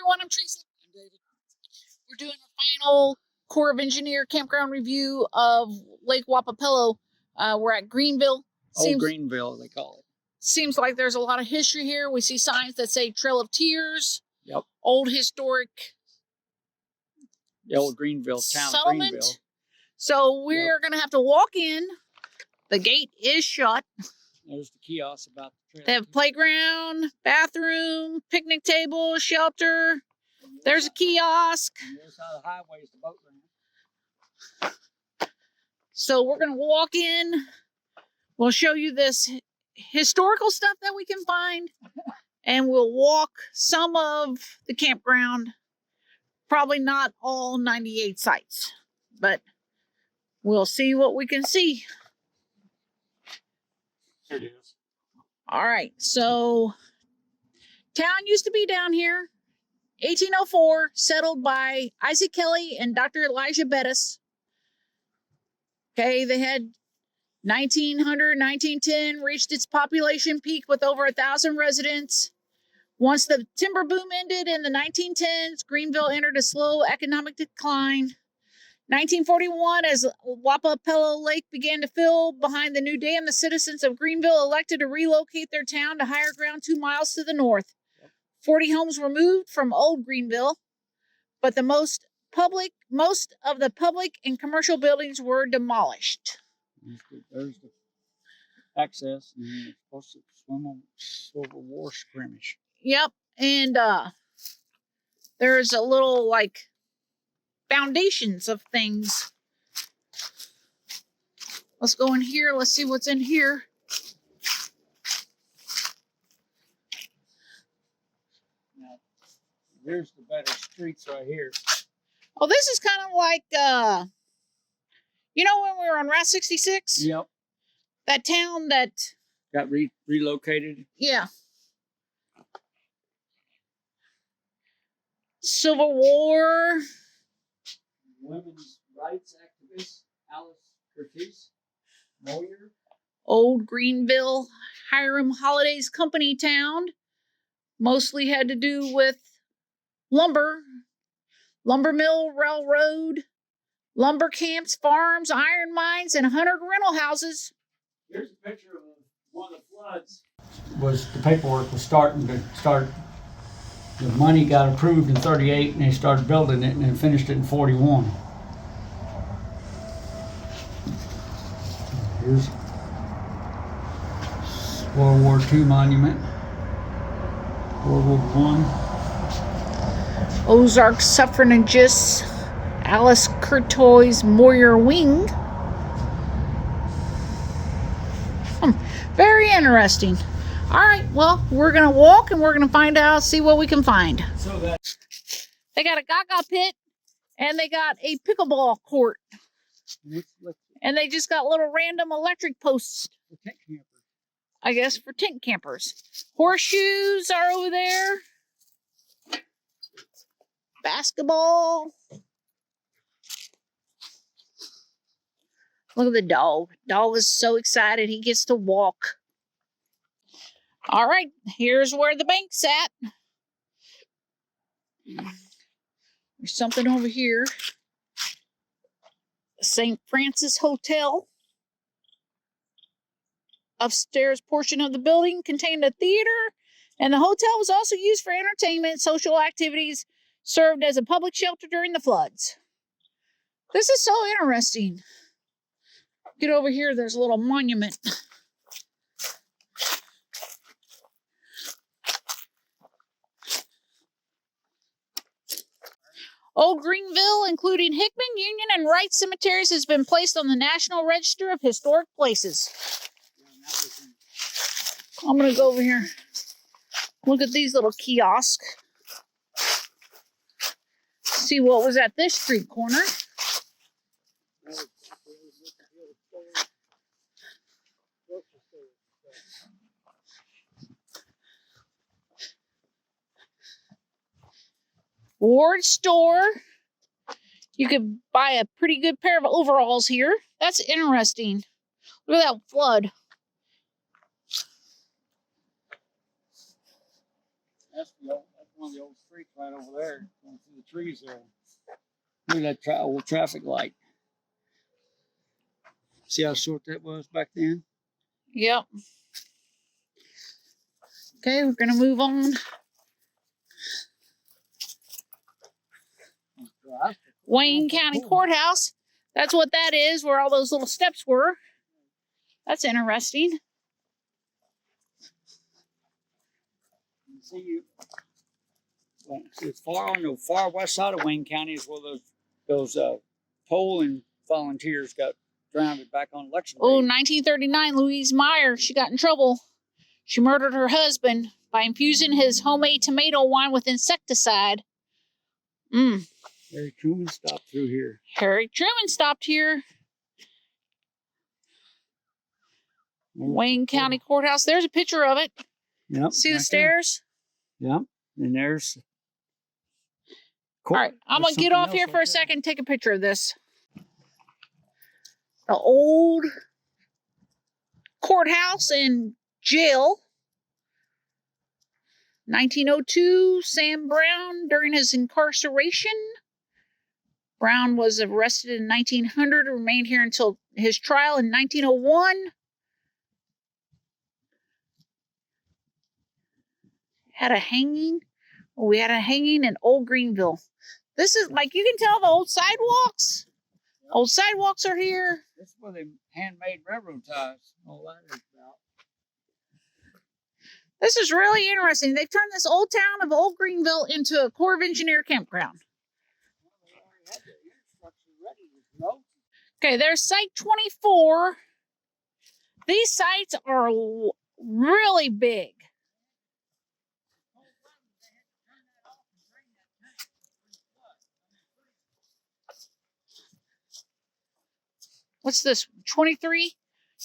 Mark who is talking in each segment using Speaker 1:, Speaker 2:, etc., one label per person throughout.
Speaker 1: everyone. I'm Teresa. I'm David. We're doing our final Corps of Engineer campground review of Lake Wappapello. We're at Greenville.
Speaker 2: Old Greenville, they call it.
Speaker 1: Seems like there's a lot of history here. We see signs that say Trail of Tears.
Speaker 2: Yep.
Speaker 1: Old historic.
Speaker 2: The old Greenville town
Speaker 1: settlement.
Speaker 2: Of Greenville.
Speaker 1: So we're going to have to walk in. The gate is shut.
Speaker 2: There's the kiosk about the trail.
Speaker 1: They have playground, bathroom, picnic table, shelter. There's a kiosk.
Speaker 2: On the other side of the highway is the boat ramp.
Speaker 1: So we're going to walk in. We'll show you this historical stuff that we can find. And we'll walk some of the campground. Probably not all 98 sites. But we'll see what we can see.
Speaker 2: It is.
Speaker 1: All right. So town used to be down here. 1804, settled by Isaac Kelly and Dr. Elijah Bettis. Okay, they had 1900, 1910, reached its population peak with over 1,000 residents. Once the timber boom ended in the 1910s, Greenville entered a slow economic decline. 1941, as Wappapello Lake began to fill behind the new dam, the citizens of Greenville elected to relocate their town to higher ground 2 miles to the north. 40 homes were moved from Old Greenville, but most of the public and commercial buildings were demolished.
Speaker 2: There's the access, and you're supposed to swim on Civil War skirmish.
Speaker 1: Yep, and there's a little, like, foundations of things. Let's go in here. Let's see what's in here.
Speaker 2: Here's the better streets right here.
Speaker 1: Oh, this is kind of like, you know when we were on Route 66?
Speaker 2: Yep.
Speaker 1: That town that...
Speaker 2: Got relocated?
Speaker 1: Yeah. Civil War.
Speaker 2: Women's rights activist Alice Curtis Moyer.
Speaker 1: Old Greenville, Hiram Holliday's company town. Mostly had to do with lumber mill, railroad, lumber camps, farms, iron mines, and 100 rental houses.
Speaker 2: Here's a picture of one of the floods. The paperwork was starting to start. The money got approved in 38, and they started building it, and then finished it in 41. Here's World War II monument. World War I.
Speaker 1: Ozark suffragist Alice Curtis Moyer Wing. Very interesting. All right, well, we're going to walk and we're going to find out, see what we can find.
Speaker 2: So that
Speaker 1: they got a gaga pit and they got a pickleball court. And they just got little random electric posts.
Speaker 2: For tent campers.
Speaker 1: I guess for tent campers. Horseshoes are over there. Basketball. Look at the dog. Dog is so excited he gets to walk. All right, here's where the bank's at. There's something over here. St. Francis Hotel. Upstairs portion of the building contained a theater, and the hotel was also used for entertainment, social activities, served as a public shelter during the floods. This is so interesting. Get over here, there's a little monument. Old Greenville, including Hickman, Union, and Wright cemeteries, has been placed on the National Register of Historic Places. I'm going to go over here. Look at these little kiosks. See what was at this street corner. Ward store. You could buy a pretty good pair of overalls here. That's interesting. Look at that flood.
Speaker 2: That's the old one of the old streets right over there, going through the trees there. Look at that old traffic light. See how short that was back then?
Speaker 1: Yep. Okay, we're gonna move on. Wayne County Courthouse. That's what that is, where all those little steps were. That's interesting.
Speaker 2: See, it's far on the far west side of Wayne County is where those polling volunteers got drowned back on election day.
Speaker 1: Oh, 1939, Louise Meyer, she got in trouble. She murdered her husband by infusing his homemade tomato wine with insecticide.
Speaker 2: Harry Truman stopped through here.
Speaker 1: Harry Truman stopped here. Wayne County Courthouse. There's a picture of it.
Speaker 2: Yep.
Speaker 1: See the stairs?
Speaker 2: Yep. And there's...
Speaker 1: All right, I'm going to get off here for a second and take a picture of this. The old courthouse and jail. 1902, Sam Brown during his incarceration. Brown was arrested in 1900 and remained here until his trial in 1901. Had a hanging. Oh, we had a hanging in Old Greenville. This is like, you can tell the old sidewalks. Yep. Old sidewalks are here.
Speaker 2: This is where they handmade railroad ties. All that is about.
Speaker 1: This is really interesting. They've turned this old town of Old Greenville into a Corps of Engineer campground. Okay, there's site 24. These sites are really big. What's this? 23?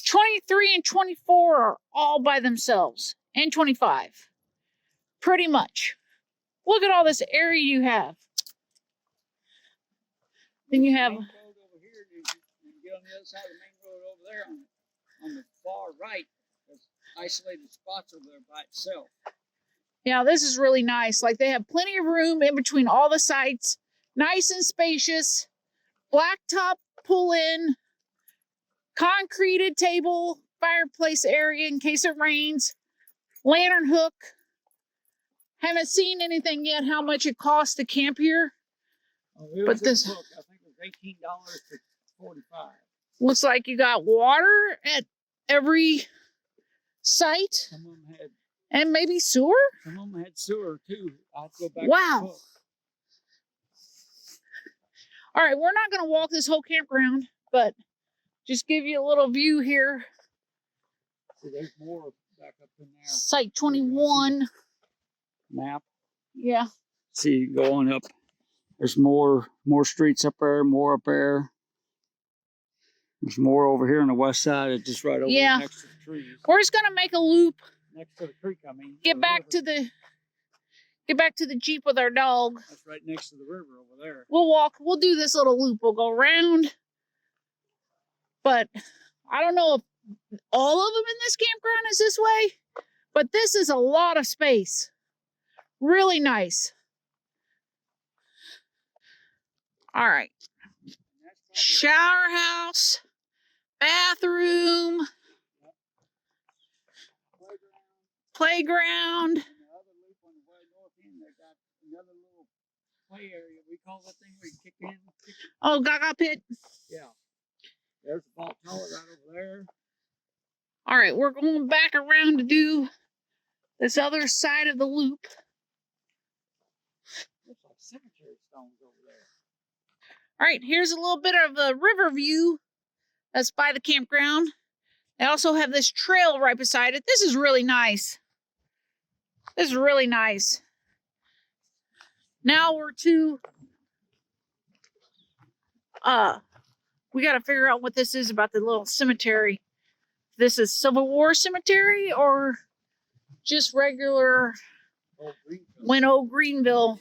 Speaker 1: 23 and 24 are all by themselves. And 25. Pretty much. Look at all this area you have. Then you have...
Speaker 2: Over here, you get on the other side of the main road over there on the far right. There's isolated spots over there by itself.
Speaker 1: Yeah, this is really nice. Like, they have plenty of room in between all the sites. Nice and spacious. Blacktop pull-in. Concreted table, fireplace area in case it rains. Lantern hook. Haven't seen anything yet how much it costs to camp here.
Speaker 2: Oh,
Speaker 1: but this,
Speaker 2: book. I think it was $18 to $45.
Speaker 1: Looks like you got water at every site.
Speaker 2: Some of them had,
Speaker 1: and maybe sewer?
Speaker 2: Some of them had sewer too. I'll have to go back
Speaker 1: wow.
Speaker 2: to the book.
Speaker 1: All right, we're not going to walk this whole campground, but just give you a little view here.
Speaker 2: See, there's more back up in there.
Speaker 1: Site 21.
Speaker 2: Map.
Speaker 1: Yeah.
Speaker 2: See, going up. There's more streets up there, more up there. There's more over here on the west side. It's just right over there next to the trees.
Speaker 1: We're just gonna make a loop.
Speaker 2: Next to the creek, I mean.
Speaker 1: Get back to the Jeep with our dog.
Speaker 2: That's right next to the river over there.
Speaker 1: We'll walk. We'll do this little loop. We'll go around. But I don't know if all of them in this campground is this way, but this is a lot of space. Really nice. All right. Shower house, bathroom, playground.
Speaker 2: Play area. We call that thing where you kick in.
Speaker 1: Oh, Gaga pit.
Speaker 2: Yeah. There's a vault tower right over there.
Speaker 1: All right, we're going back around to do this other side of the loop.
Speaker 2: Looks like cemetery stones over there.
Speaker 1: All right, here's a little bit of a river view that's by the campground. They also have this trail right beside it. This is really nice. This is really nice. Now we're to, we got to figure out what this is about the little cemetery. This is Civil War cemetery or just regular Old Greenville.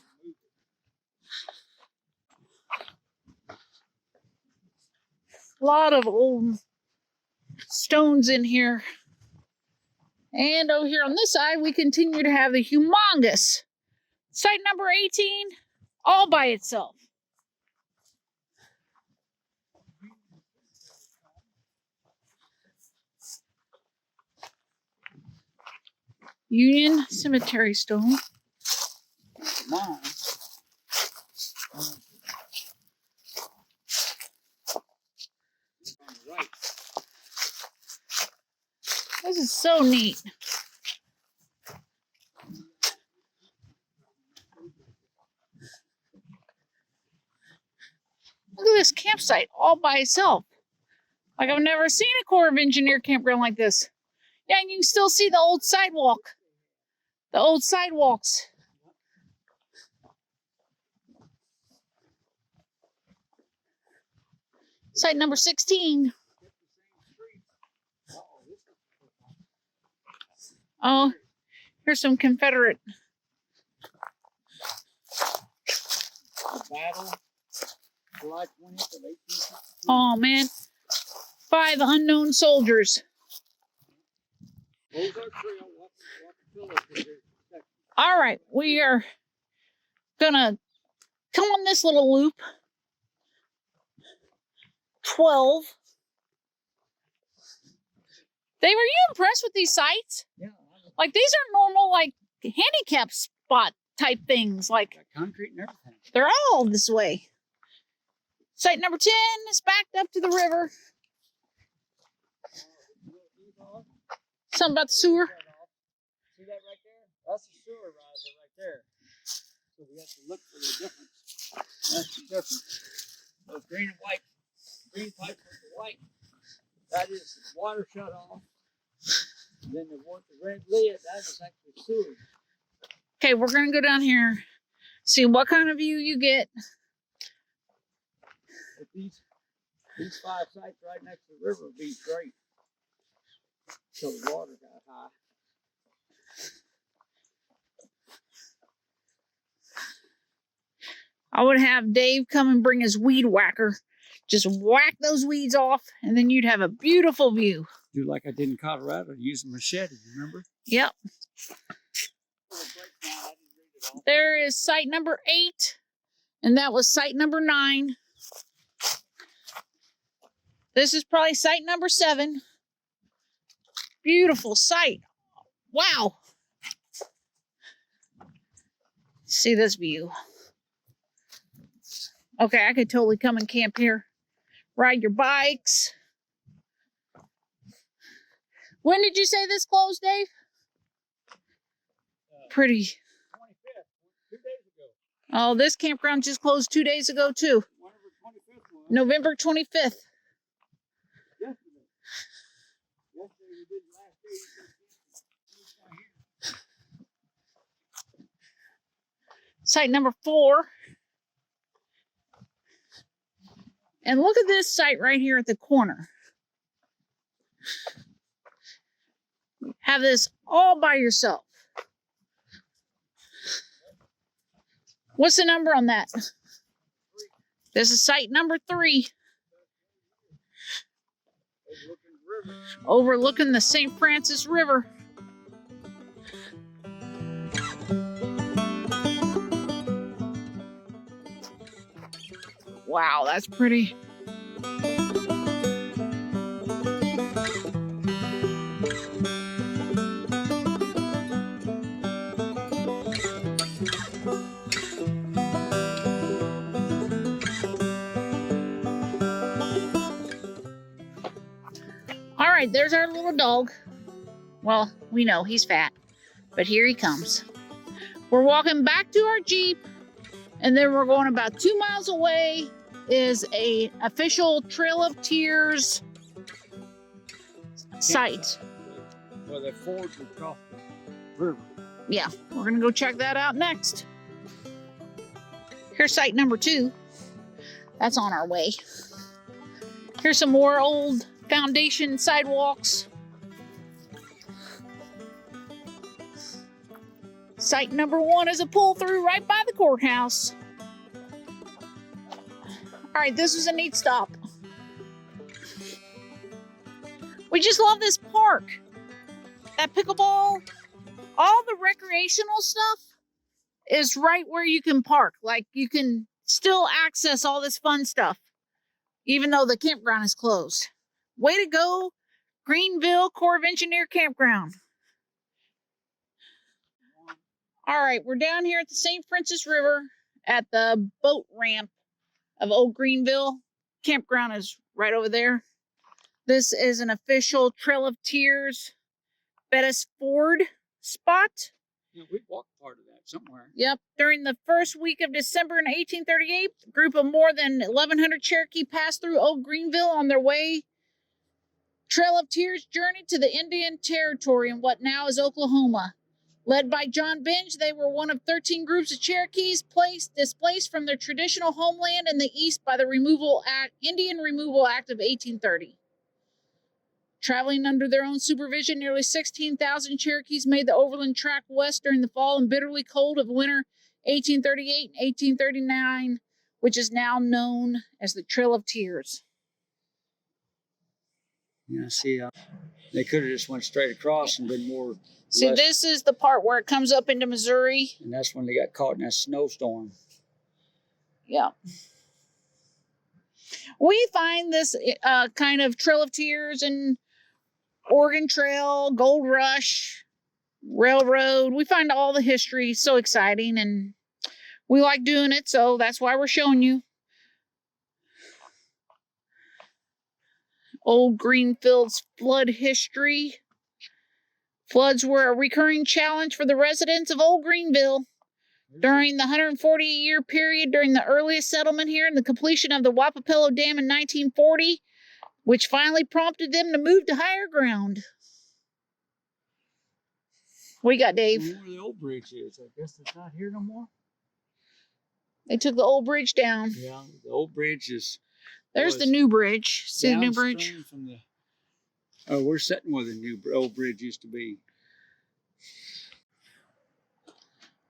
Speaker 1: A lot of old stones in here. And over here on this side, we continue to have the humongous Site number 18, all by itself. Union Cemetery Stone.
Speaker 2: Come on. Right.
Speaker 1: This is so neat. Look at this campsite all by itself. Like I've never seen a Corps of Engineer campground like this. Yeah, and you can still see the old sidewalk. The old sidewalks. Site number 16. Oh, here's some Confederate.
Speaker 2: Battle, July 20th of 1862.
Speaker 1: Oh, man. 5 unknown soldiers. All right, we are gonna come on this little loop. 12. Dave, are you impressed with these sites?
Speaker 2: Yeah.
Speaker 1: Like, these are normal, like, handicap spot type things. Like,
Speaker 2: Got concrete and everything.
Speaker 1: they're all this way. Site number 10 is backed up to the river. Something about the sewer.
Speaker 2: See that right there? That's the sewer riser right there. So we have to look for the difference. That's the difference. Those green and white, green pipes with the white. That is water shut off. And then the red lid, that is actually sewer.
Speaker 1: Okay, we're gonna go down here, see what kind of view you get.
Speaker 2: But these 5 sites right next to the river would be great. So the water got high.
Speaker 1: I would have Dave come and bring his weed whacker. Just whack those weeds off, and then you'd have a beautiful view.
Speaker 2: Do like I did in Colorado, use a machete, remember?
Speaker 1: Yep. There is site number 8, and that was site number 9. This is probably site number 7. Beautiful site. Wow. See this view. Okay, I could totally come and camp here. Ride your bikes. When did you say this closed, Dave? Pretty.
Speaker 2: 25th, 2 days ago.
Speaker 1: Oh, this campground just closed 2 days ago, too.
Speaker 2: Whenever 25th was.
Speaker 1: November 25th.
Speaker 2: Yesterday. Yesterday we did the last day.
Speaker 1: Site number 4. And look at this site right here at the corner. Have this all by yourself. What's the number on that? This is site number 3. Overlooking the St. Francis River. Wow, that's pretty. All right, there's our little dog. Well, we know he's fat, but here he comes. We're walking back to our Jeep, and then we're going about 2 miles away is a official Trail of Tears site.
Speaker 2: Well, they forged across the river.
Speaker 1: Yeah, we're gonna go check that out next. Here's site number 2. That's on our way. Here's some more old foundation sidewalks. Site number 1 is a pull through right by the courthouse. All right, this was a neat stop. We just love this park. That pickleball, all the recreational stuff is right where you can park. Like, you can still access all this fun stuff, even though the campground is closed. Way to go, Greenville Corps of Engineer Campground. All right, we're down here at the St. Francis River at the boat ramp of Old Greenville. Campground is right over there. This is an official Trail of Tears Bettis Ford spot.
Speaker 2: Yeah, we walked part of that somewhere.
Speaker 1: Yep. During the first week of December in 1838, a group of more than 1,100 Cherokee passed through Old Greenville on their way Trail of Tears journey to the Indian Territory in what now is Oklahoma. Led by John Binge, they were one of 13 groups of Cherokees displaced from their traditional homeland in the East by the Indian Removal Act of 1830. Traveling under their own supervision, nearly 16,000 Cherokees made the overland track west during the fall and bitterly cold of winter 1838 and 1839, which is now known as the Trail of Tears.
Speaker 2: Yeah, see, they could have just went straight across and been more.
Speaker 1: See, this is the part where it comes up into Missouri.
Speaker 2: And that's when they got caught in that snowstorm.
Speaker 1: Yeah. We find this kind of Trail of Tears and Oregon Trail, Gold Rush, Railroad. We find all the history so exciting, and we like doing it, so that's why we're showing you. Old Greenfield's flood history. Floods were a recurring challenge for the residents of Old Greenville. During the 140-year period during the earliest settlement here and the completion of the Wappapello Dam in 1940, which finally prompted them to move to higher ground. What do you got, Dave?
Speaker 2: Where the old bridge is. I guess it's not here no more.
Speaker 1: They took the old bridge down.
Speaker 2: Yeah, the old bridge is.
Speaker 1: There's the new bridge. See the new bridge?
Speaker 2: From the, oh, we're sitting where the new old bridge used to be.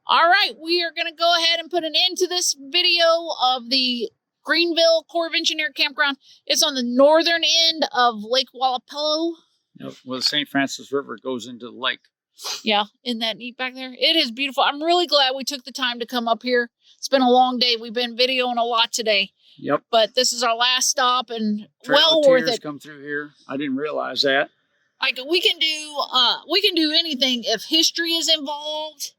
Speaker 1: All right, we are going to go ahead and put an end to this video of the Greenville Corps of Engineer Campground. It's on the northern end of Lake Wappapello.
Speaker 2: Yep, well, the St. Francis River goes into the lake.
Speaker 1: Yeah, isn't that neat back there? It is beautiful. I'm really glad we took the time to come up here. It's been a long day. We've been videoing a lot today.
Speaker 2: Yep.
Speaker 1: But this is our last stop, and
Speaker 2: Trail
Speaker 1: well
Speaker 2: of
Speaker 1: worth
Speaker 2: Tears
Speaker 1: it.
Speaker 2: Come through here. I didn't realize that.
Speaker 1: Like, we can do anything if history is involved,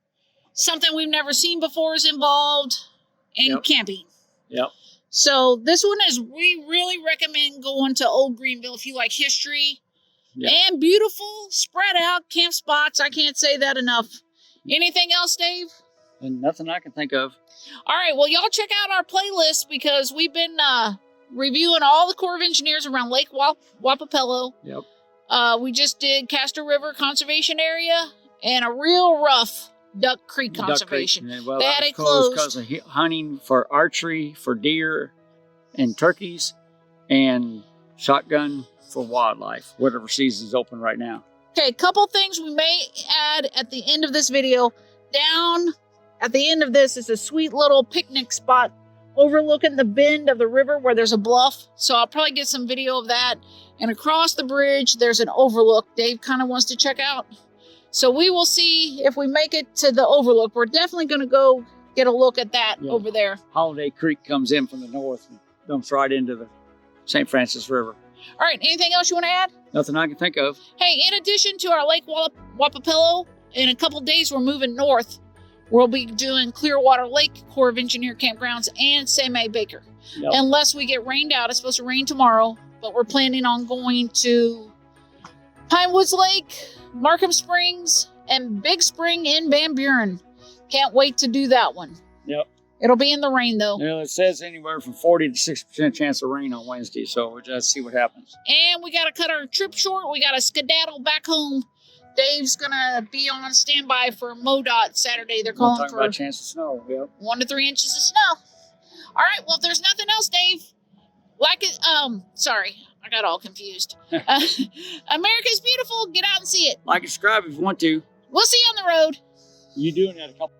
Speaker 1: something we've never seen before is involved, and camping.
Speaker 2: Yep.
Speaker 1: So this one is, we really recommend going to Old Greenville if you like history and beautiful, spread out camp spots. I can't say that enough. Anything else, Dave?
Speaker 2: And nothing I can think of.
Speaker 1: All right, well, y'all check out our playlist because we've been reviewing all the Corps of Engineers around Lake Wappapello.
Speaker 2: Yep.
Speaker 1: We just did Castor River Conservation Area and a real rough Duck Creek Conservation.
Speaker 2: Duck Creek. Well,
Speaker 1: they had it closed
Speaker 2: because of hunting for archery, for deer and turkeys, and shotgun for wildlife, whatever season's open right now.
Speaker 1: Okay, a couple things we may add at the end of this video. Down at the end of this is a sweet little picnic spot overlooking the bend of the river where there's a bluff. So I'll probably get some video of that. And across the bridge, there's an overlook Dave kind of wants to check out. So we will see if we make it to the overlook. We're definitely going to go get a look at that over there.
Speaker 2: Holiday Creek comes in from the north and dumps right into the St. Francis River.
Speaker 1: All right, anything else you want to add?
Speaker 2: Nothing I can think of.
Speaker 1: Hey, in addition to our Lake Wappapello, in a couple days we're moving north. We'll be doing Clearwater Lake Corps of Engineer Campgrounds and May Baker.
Speaker 2: Yep.
Speaker 1: Unless we get rained out. It's supposed to rain tomorrow, but we're planning on going to Pine Woods Lake, Markham Springs, and Big Spring in Van Buren. Can't wait to do that one.
Speaker 2: Yep.
Speaker 1: It'll be in the rain, though.
Speaker 2: Well, it says anywhere from 40 to 60% chance of rain on Wednesday, so we'll just see what happens.
Speaker 1: And we got to cut our trip short. We got to skedaddle back home. Dave's going to be on standby for MoDOT Saturday. They're calling for
Speaker 2: about chance of snow. Yep.
Speaker 1: 1 to 3 inches of snow. All right, well, if there's nothing else, Dave, sorry, I got all confused. America's beautiful. Get out and see it.
Speaker 2: Like and subscribe if you want to.
Speaker 1: We'll see you on the road.
Speaker 2: You doing that a couple